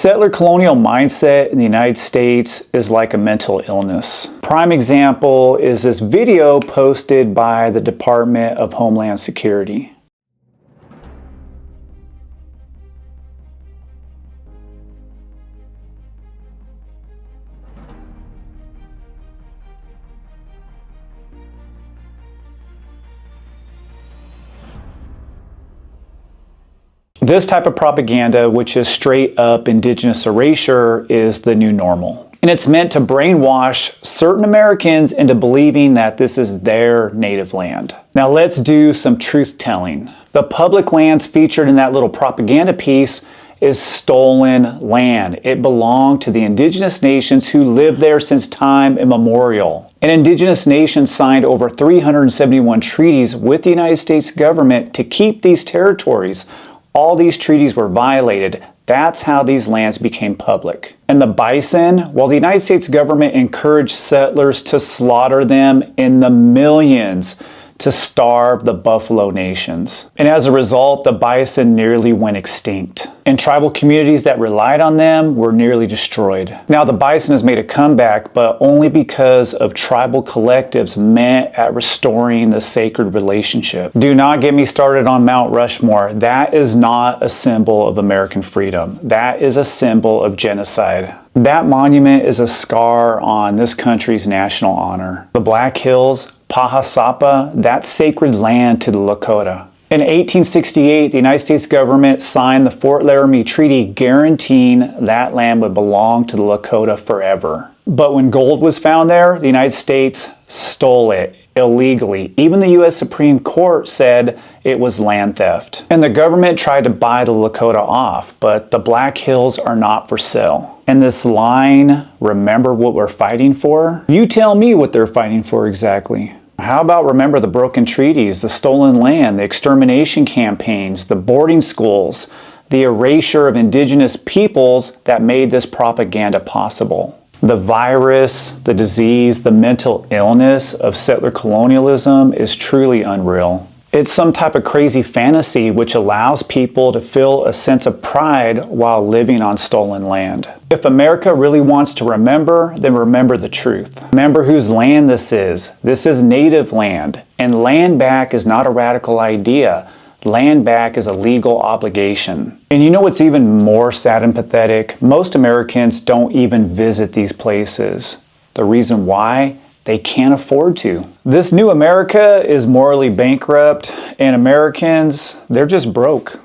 settler colonial mindset in the United States is like a mental illness. Prime example is this video posted by the Department of Homeland Security. This type of propaganda, which is straight up indigenous erasure, is the new normal. And it's meant to brainwash certain Americans into believing that this is their native land. Now let's do some truth telling. The public lands featured in that little propaganda piece is stolen land. It belonged to the indigenous nations who lived there since time immemorial. And indigenous nations signed over 371 treaties with the United States government to keep these territories. All these treaties were violated. That's how these lands became public. And the bison, well, the United States government encouraged settlers to slaughter them in the millions to starve the buffalo nations. And as a result, the bison nearly went extinct. And tribal communities that relied on them were nearly destroyed. Now the bison has made a comeback, but only because of tribal collectives meant at restoring the sacred relationship. Do not get me started on Mount Rushmore. That is not a symbol of American freedom. That is a symbol of genocide. That monument is a scar on this country's national honor. The Black Hills, Pahasapa, that's sacred land to the Lakota. In 1868, the United States government signed the Fort Laramie Treaty guaranteeing that land would belong to the Lakota forever. But when gold was found there, the United States stole it illegally. Even the U.S. Supreme Court said it was land theft. And the government tried to buy the Lakota off, but the Black Hills are not for sale. And this line, remember what we're fighting for? You tell me what they're fighting for exactly. How about remember the broken treaties, the stolen land, the extermination campaigns, the boarding schools, the erasure of indigenous peoples that made this propaganda possible? The virus, the disease, the mental illness of settler colonialism is truly unreal. It's some type of crazy fantasy which allows people to feel a sense of pride while living on stolen land. If America really wants to remember, then remember the truth. Remember whose land this is. This is native land. And land back is not a radical idea. Land back is a legal obligation. And you know what's even more sad and pathetic? Most Americans don't even visit these places. The reason why? They can't afford to. This new America is morally bankrupt, and Americans, they're just broke.